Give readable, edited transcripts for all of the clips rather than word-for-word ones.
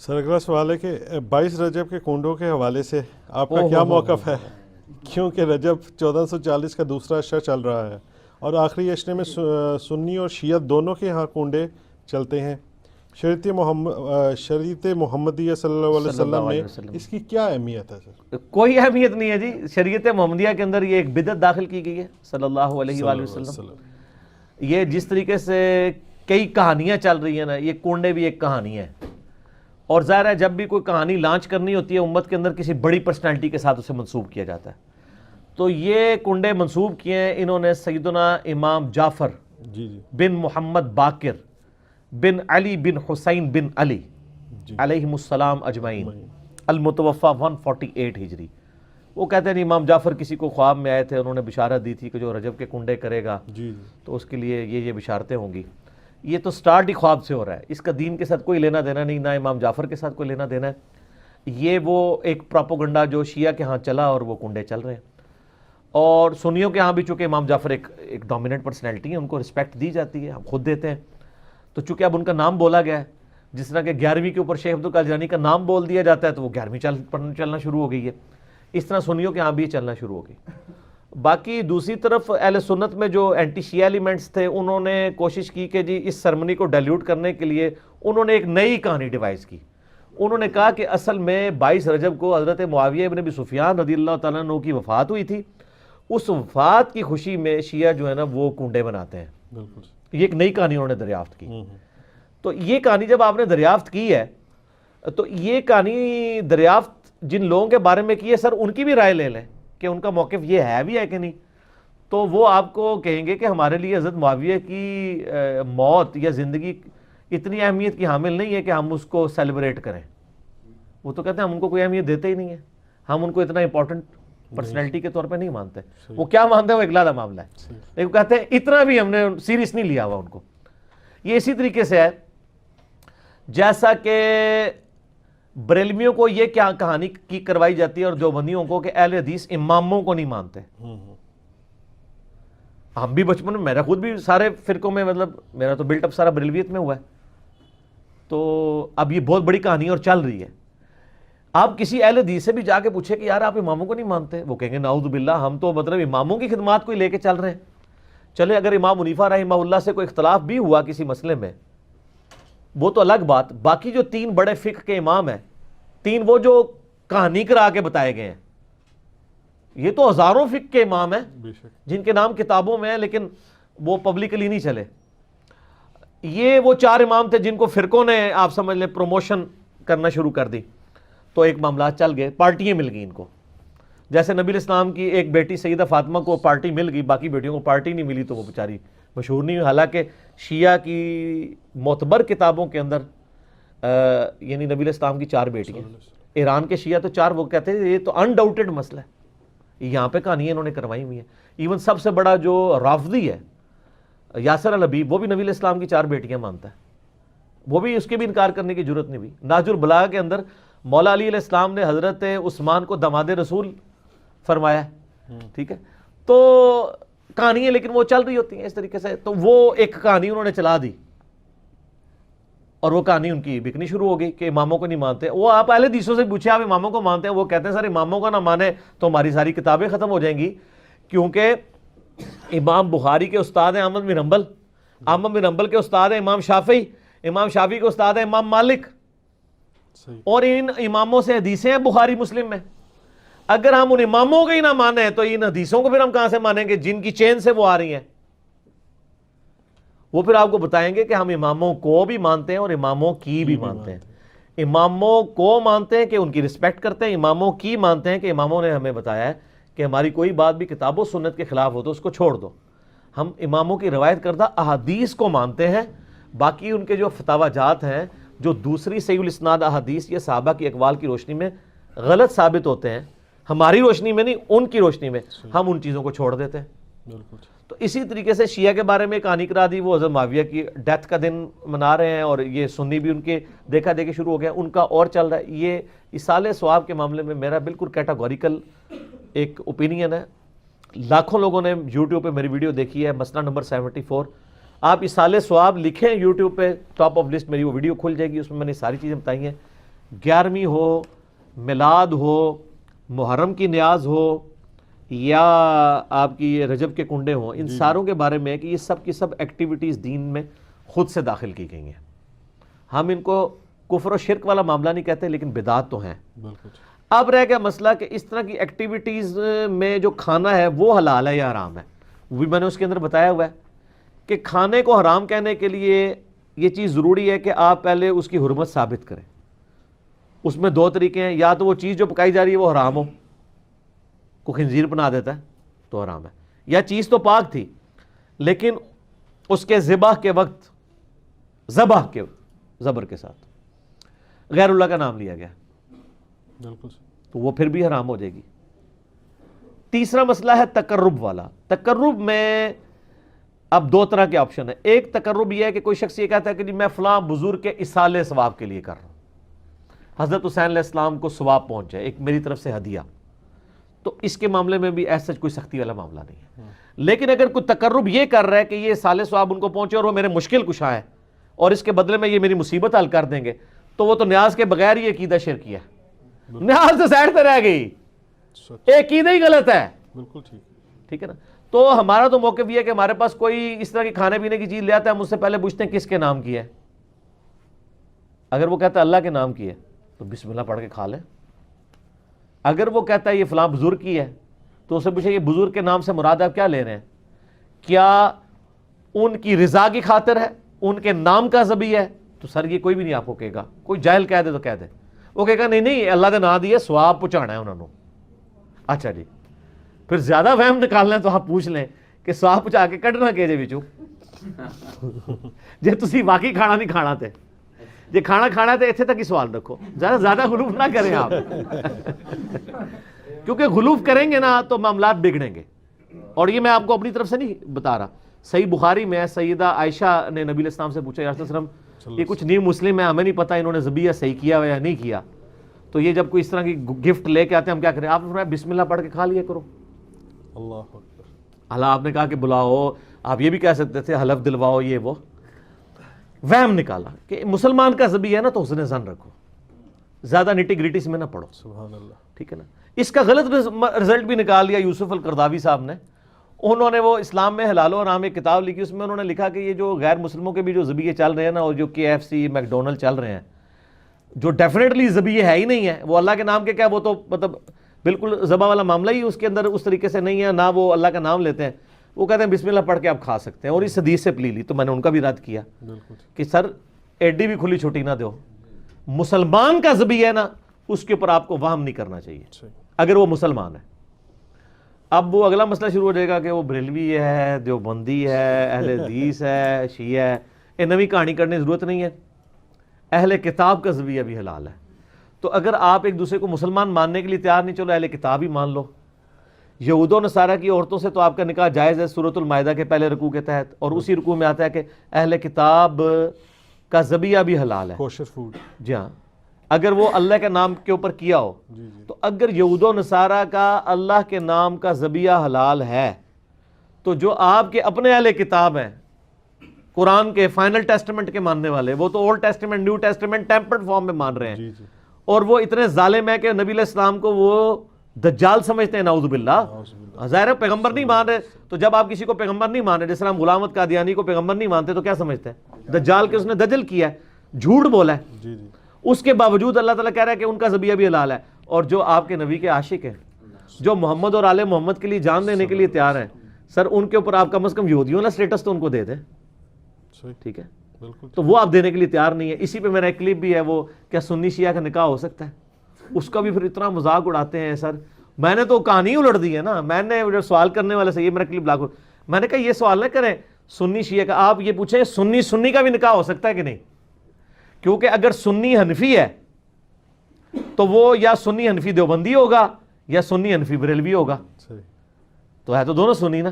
سر اگلا سوال ہے کہ 22 رجب کے کنڈوں کے حوالے سے آپ کا کیا موقف ہے؟ کیونکہ رجب 1440 کا دوسرا عشرہ چل رہا ہے اور آخری عشرے میں سنی اور شیعہ دونوں کے ہاں کنڈے چلتے ہیں۔ شریعت محمدیہ صلی اللہ علیہ وسلم میں اس کی کیا اہمیت ہے سر؟ کوئی اہمیت نہیں ہے جی، شریعت محمدیہ کے اندر یہ ایک بدعت داخل کی گئی ہے صلی اللہ علیہ وآلہ وسلم۔ یہ جس طریقے سے کئی کہانیاں چل رہی ہیں نا، یہ کنڈے بھی ایک کہانی ہے، اور ظاہر ہے جب بھی کوئی کہانی لانچ کرنی ہوتی ہے امت کے اندر کسی بڑی پرسنالٹی کے ساتھ اسے منسوب کیا جاتا ہے، تو یہ کنڈے منسوب کیے ہیں انہوں نے سیدنا امام جعفر بن محمد باقر بن علی بن حسین بن علی علیہم السلام اجمعین، المتوفى 148 ہجری۔ وہ کہتے ہیں امام جعفر کسی کو خواب میں آئے تھے، انہوں نے بشارت دی تھی کہ جو رجب کے کنڈے کرے گا تو اس کے لیے یہ بشارتیں ہوں گی۔ یہ تو سٹارٹ ہی خواب سے ہو رہا ہے، اس کا دین کے ساتھ کوئی لینا دینا نہیں، نہ امام جعفر کے ساتھ کوئی لینا دینا ہے۔ یہ وہ ایک پروپیگنڈا جو شیعہ کے ہاں چلا اور وہ کنڈے چل رہے ہیں، اور سنیوں کے ہاں بھی چونکہ امام جعفر ایک ڈومیننٹ پرسنالٹی ہے، ان کو رسپیکٹ دی جاتی ہے، ہم خود دیتے ہیں، تو چونکہ اب ان کا نام بولا گیا ہے، جس طرح کہ 11ویں کے اوپر شیخ عبدالقادر جیلانی کا نام بول دیا جاتا ہے تو وہ 11ویں چلنا شروع ہو گئی ہے، اس طرح سنیوں کے ہاں بھی چلنا شروع ہو گئی۔ باقی دوسری طرف اہل سنت میں جو اینٹی شیعہ ایلیمنٹس تھے انہوں نے کوشش کی کہ جی اس سرمنی کو ڈیلیوٹ کرنے کے لیے انہوں نے ایک نئی کہانی ڈیوائز کی۔ انہوں نے کہا کہ اصل میں 22 رجب کو حضرت معاویہ ابن ابی سفیان رضی اللہ تعالیٰ عنہ کی وفات ہوئی تھی، اس وفات کی خوشی میں شیعہ جو ہے نا وہ کنڈے بناتے ہیں۔ یہ ایک نئی کہانی انہوں نے دریافت کی۔ تو یہ کہانی جب آپ نے دریافت کی ہے تو یہ کہانی دریافت جن لوگوں کے بارے میں کی ہے سر ان کی بھی رائے لے لیں کہ ان کا موقف یہ ہے بھی ہے کہ نہیں، تو وہ آپ کو کہیں گے کہ ہمارے لیے حضرت معاویہ کی موت یا زندگی اتنی اہمیت کی حامل نہیں ہے کہ ہم اس کو سیلیبریٹ کریں۔ وہ تو کہتے ہیں ہم ان کو کوئی اہمیت دیتے ہی نہیں ہے، ہم ان کو اتنا امپورٹنٹ پرسنالٹی کے طور پہ نہیں مانتے۔ وہ کیا مانتے ہیں وہ ایک علیحدہ معاملہ ہے، لیکن کہتے ہیں اتنا بھی ہم نے سیریس نہیں لیا ہوا ان کو۔ یہ اسی طریقے سے ہے جیسا کہ بریلویوں کو یہ کیا کہانی کی کروائی جاتی ہے اور دیوبندیوں کو کہ اہل حدیث اماموں کو نہیں مانتے۔ ہم بھی بچپن میں، میرا خود بھی سارے فرقوں میں، مطلب میرا تو بلٹ اپ سارا بریلویت میں ہوا ہے، تو اب یہ بہت بڑی کہانی اور چل رہی ہے۔ آپ کسی اہل حدیث سے بھی جا کے پوچھے کہ یار آپ اماموں کو نہیں مانتے، وہ کہیں گے نعوذ باللہ ہم تو مطلب اماموں کی خدمات کو لے کے چل رہے ہیں۔ چلے اگر امام حنیفہ رحمہ اللہ سے کوئی اختلاف بھی ہوا کسی مسئلے میں وہ تو الگ بات، باقی جو 3 بڑے فقہ کے امام ہیں، 3 وہ جو کہانی کرا کے بتائے گئے ہیں، یہ تو ہزاروں فقہ کے امام ہیں جن کے نام کتابوں میں ہیں لیکن وہ پبلکلی نہیں چلے۔ یہ وہ 4 امام تھے جن کو فرقوں نے آپ سمجھ لیں پروموشن کرنا شروع کر دی، تو ایک معاملات چل گئے، پارٹیاں مل گئیں ان کو۔ جیسے نبی الاسلام کی ایک بیٹی سیدہ فاطمہ کو پارٹی مل گئی، باقی بیٹیوں کو پارٹی نہیں ملی تو وہ بیچاری مشہور نہیں ہوئی، حالانکہ شیعہ کی معتبر کتابوں کے اندر یعنی نبی الاسلام کی 4 بیٹیاں، ایران کے شیعہ تو 4، وہ کہتے ہیں یہ تو انڈاؤٹڈ مسئلہ ہے، یہاں پہ کہانیاں انہوں نے کروائی ہوئی ہیں۔ ایون سب سے بڑا جو رافضی ہے یاسر الحبیب، وہ بھی نبی الاسلام کی 4 بیٹیاں مانتا ہے، وہ بھی اس کے بھی انکار کرنے کی ضرورت نہیں ہوئی۔ نہج البلاغہ کے اندر مولا علی علیہ السلام نے حضرت عثمان کو داماد رسول فرمایا ہے، ٹھیک ہے، تو کہانیاں لیکن وہ چل رہی ہوتی ہیں اس طریقے سے۔ تو وہ ایک کہانی انہوں نے چلا دی اور وہ کہانی ان کی بکنی شروع ہو گئی کہ اماموں کو نہیں مانتے۔ وہ آپ اہل حدیثوں سے پوچھے آپ اماموں کو مانتے ہیں، وہ کہتے ہیں سر اماموں کو نہ مانے تو ہماری ساری کتابیں ختم ہو جائیں گی، کیونکہ امام بخاری کے استاد ہیں احمد بن حنبل، احمد بن حنبل کے استاد ہیں امام شافعی، امام شافعی کے استاد ہیں امام مالک، اور ان اماموں سے حدیثیں ہیں بخاری مسلم میں۔ اگر ہم ان اماموں کو ہی نہ مانیں تو ان حدیثوں کو پھر ہم کہاں سے مانیں گے جن کی چین سے وہ آ رہی ہیں؟ وہ پھر آپ کو بتائیں گے کہ ہم اماموں کو بھی مانتے ہیں اور اماموں کی بھی مانتے ہیں۔ اماموں کو مانتے ہیں کہ ان کی رسپیکٹ کرتے ہیں، اماموں کی مانتے ہیں کہ اماموں نے ہمیں بتایا ہے کہ ہماری کوئی بات بھی کتاب و سنت کے خلاف ہو تو اس کو چھوڑ دو۔ ہم اماموں کی روایت کردہ احادیث کو مانتے ہیں، باقی ان کے جو فتاوی جات ہیں جو دوسری صحیح الاسناد احادیث یا صحابہ کی اقوال کی روشنی میں غلط ثابت ہوتے ہیں، ہماری روشنی میں نہیں ان کی روشنی میں، ہم ان چیزوں کو چھوڑ دیتے ہیں۔ تو اسی طریقے سے شیعہ کے بارے میں کہانی کرا دی، وہ حضرت معاویہ کی ڈیتھ کا دن منا رہے ہیں اور یہ سنی بھی ان کے دیکھا دیکھی شروع ہو گیا، ان کا اور چل رہا ہے۔ یہ اصالہ ثواب کے معاملے میں میرا بالکل کیٹاگوریکل ایک اوپینین ہے۔ لاکھوں لوگوں نے یوٹیوب پہ میری ویڈیو دیکھی ہے، مسئلہ نمبر 74۔ آپ اصالہ ثواب لکھیں یوٹیوب پہ، ٹاپ آف لسٹ میری وہ ویڈیو کھل جائے گی، اس میں میں نے ساری چیزیں بتائی ہیں 11ویں ہو, میلاد ہو, محرم کی نیاز ہو, یا آپ کی یہ رجب کے کنڈے ہوں, ان ساروں کے بارے میں کہ یہ سب کی سب ایکٹیویٹیز دین میں خود سے داخل کی گئی ہیں. ہم ان کو کفر و شرک والا معاملہ نہیں کہتے, لیکن بدعات تو ہیں. اب رہ گیا مسئلہ کہ اس طرح کی ایکٹیویٹیز میں جو کھانا ہے وہ حلال ہے یا حرام ہے. وہ بھی میں نے اس کے اندر بتایا ہوا ہے کہ کھانے کو حرام کہنے کے لیے یہ چیز ضروری ہے کہ آپ پہلے اس کی حرمت ثابت کریں. اس میں دو طریقے ہیں, یا تو وہ چیز جو پکائی جا رہی ہے وہ حرام ہو, کو خنزیر بنا دیتا ہے تو حرام ہے, یا چیز تو پاک تھی لیکن اس کے ذبح کے وقت زبر کے ساتھ غیر اللہ کا نام لیا گیا, تو وہ پھر بھی حرام ہو جائے گی. تیسرا مسئلہ ہے تقرب والا. تقرب میں اب دو طرح کے آپشن ہیں. ایک تقرب یہ ہے کہ کوئی شخص یہ کہتا ہے کہ جی میں فلاں بزرگ کے اصالے ثواب کے لیے کر رہا ہوں, حضرت حسین علیہ السلام کو ثواب پہنچ جائے, ایک میری طرف سے ہدیہ. تو اس کے معاملے میں بھی ایسا کوئی سختی والا معاملہ نہیں ہے. لیکن اگر کوئی تقرب یہ کر رہا ہے کہ یہ اصالے ثواب ان کو پہنچے اور وہ میرے مشکل کشا ہے اور اس کے بدلے میں یہ میری مصیبت حل کر دیں گے, تو وہ تو نیاز کے بغیر ہی عقیدہ شرکی ہے. نیاز تو سائڈ پہ رہ گئی, عقیدہ ہی غلط ہے. بالکل ٹھیک ہے نا. تو ہمارا تو موقف یہ ہے کہ ہمارے پاس کوئی اس طرح کی کھانے پینے کی چیز لے آتا ہے, ہم اس سے پہلے پوچھتے ہیں کس کے نام کی ہے. اگر وہ کہتا ہے اللہ کے نام کی ہے تو بسم اللہ پڑھ کے کھا لیں. اگر وہ کہتا ہے یہ فلاں بزرگ کی ہے تو اسے پوچھے یہ بزرگ کے نام سے مراد آپ کیا لے رہے ہیں, کیا ان کی رضا کی خاطر ہے, ان کے نام کا ذبیح ہے؟ تو سر یہ کوئی بھی نہیں آپ کو کہے گا. کوئی جاہل کہہ دے تو کہہ دے, وہ کہے گا نہیں اللہ کے نام دیے ثواب پہنچانا ہے انہوں نے. اچھا جی, پھر زیادہ وہم نکالنا ہے تو آپ پوچھ لیں کہ ثواب پہنچا کے کڈنا کہ جے وچوں جے تسی واقعی کھانا نہیں کھانا تے, جے کھانا کھانا تے ایتھے تک ہی سوال رکھو, زیادہ غلوف نہ کریں آپ کیونکہ غلوف کریں گے نا تو معاملات بگڑیں گے. اور یہ میں آپ کو اپنی طرف سے نہیں بتا رہا. صحیح بخاری میں سیدہ عائشہ نے نبی علیہ السلام سے پوچھا یا رسول اللہ علیہ وسلم یہ کچھ نیو مسلم ہے, ہمیں نہیں پتا انہوں نے ذبیحہ صحیح کیا ہوا یا نہیں کیا, تو یہ جب کوئی اس طرح کی گفٹ لے کے آتے ہیں ہم کیا کریں؟ آپ نے فرمایا بسم اللہ پڑھ کے کھا لیا کرو. اللہ اکبر. اللہ آپ نے کہا کہ بلاؤ, آپ یہ بھی کہہ سکتے تھے حلف دلواؤ, یہ وہ وہم نکالا کہ مسلمان کا ذبیحہ ہے نا تو حسن ظن رکھو, زیادہ نٹی گریٹی میں نہ پڑھو. سبحان اللہ. ٹھیک ہے نا. اس کا غلط رزلٹ بھی نکال لیا یوسف القرداوی صاحب نے. انہوں نے وہ اسلام میں حلال و حرام ایک کتاب لکھی, اس میں انہوں نے لکھا کہ یہ جو غیر مسلموں کے بھی جو ذبیحے چل رہے ہیں نا, اور جو KFC میکڈونلڈ چل رہے ہیں, جو ڈیفینیٹلی ذبیحے ہے ہی نہیں ہے, وہ اللہ کے نام کے کیا, وہ تو مطلب بالکل ذبح والا معاملہ ہی اس کے اندر اس طریقے سے نہیں ہے, نہ وہ اللہ کا نام لیتے ہیں. وہ کہتے ہیں بسم اللہ پڑھ کے آپ کھا سکتے ہیں, اور اس حدیث سے پلی لی. تو میں نے ان کا بھی رد کیا کہ سر ایڈی بھی کھلی چھٹی نہ دو, مسلمان کا ذبیحہ ہے نا اس کے اوپر آپ کو وہم نہیں کرنا چاہیے اگر وہ مسلمان ہے. اب وہ اگلا مسئلہ شروع ہو جائے گا کہ وہ بریلوی ہے, دیوبندی ہے, اہل حدیث ہے, شیعہ ہے. یہ نئی کہانی کرنے کی ضرورت نہیں ہے. اہل کتاب کا ذبیحہ بھی حلال ہے. تو اگر آپ ایک دوسرے کو مسلمان ماننے کے لیے تیار نہیں, چلو اہل کتاب ہی مان لو. یہود و نصارہ کی عورتوں سے تو آپ کا نکاح جائز ہے سورۃ المائدہ کے پہلے رکوع کے تحت, اور اسی رکوع میں آتا ہے کہ اہل کتاب کا ذبیحہ بھی حلال ہے, کوشر فوڈ. جی ہاں, اگر وہ اللہ کے نام کے اوپر کیا ہو. تو اگر یہود و نصارہ کا اللہ کے نام کا ذبیحہ حلال ہے, تو جو آپ کے اپنے اہل کتاب ہیں قرآن کے فائنل ٹیسٹمنٹ کے ماننے والے, وہ تو old testament new testament tempered form میں مان رہے ہیں, اور وہ اتنے ظالم ہیں کہ نبی علیہ السلام کو وہ دجال سمجھتے ہیں, نعوذ باللہ. ظاہر ہے پیغمبر نہیں مان رہے, تو جب آپ کسی کو پیغمبر نہیں مان رہے, جس طرح ہم غلام احمد قادیانی کو پیغمبر نہیں مانتے, تو کیا سمجھتے ہیں؟ دجال کے اس نے دجل کیا ہے, جھوٹ بولا ہے. اس کے باوجود اللہ تعالیٰ کہہ رہا ہے کہ ان کا ذبیحہ بھی حلال ہے. اور جو آپ کے نبی کے عاشق ہیں, جو محمد اور آل محمد کے لیے جان دینے کے لیے تیار ہیں, سر ان کے اوپر آپ کم از کم یہودیوں والا اسٹیٹس تو ان کو دے دیں. ٹھیک ہے, تو وہ آپ دینے کے لیے تیار نہیں ہے. اسی پہ میرا ایک کلپ بھی ہے, وہ کیا سنی شیعہ کا نکاح ہو سکتا ہے, اس کا بھی پھر اتنا مذاق اڑاتے ہیں. سر میں نے تو کہانی الٹ دی ہے نا, میں نے سوال کرنے والے سے یہ میرا کلپ بلاک, میں نے کہا یہ سوال نہ کریں سنی شیعہ کا, آپ یہ پوچھیں سنی کا بھی نکاح ہو سکتا ہے کہ نہیں, کیونکہ اگر سنی حنفی ہے تو وہ یا سنی حنفی دیوبندی ہوگا یا سنی حنفی بریلوی ہوگا. تو ہے تو دونوں سنی نا.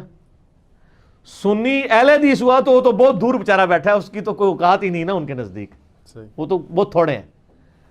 سنی اہل حدیث ہوا تو وہ تو بہت دور بیچارہ بیٹھا ہے, اس کی تو کوئی اوقات ہی نہیں نا ان کے نزدیک, وہ تو بہت تھوڑے ہیں.